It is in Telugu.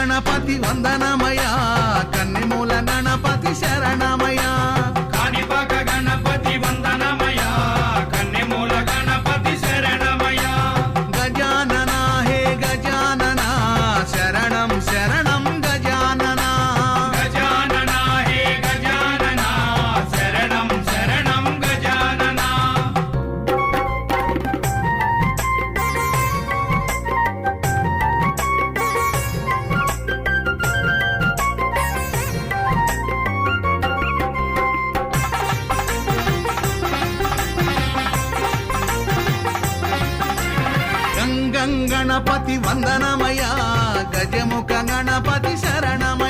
గణపతి వందనమయా కన్నెమూల గణపతి శరణమయా కాణిపాక గణపతి వందనమయా కన్నెమూల గణపతి శరణమయా గజానన హే గజానన శరణం శరణం గజానన గజానన హే గజానన శరణం శరణం గజానన గంగం గణపతి వందనమయా గజముఖ గణపతి శరణమయా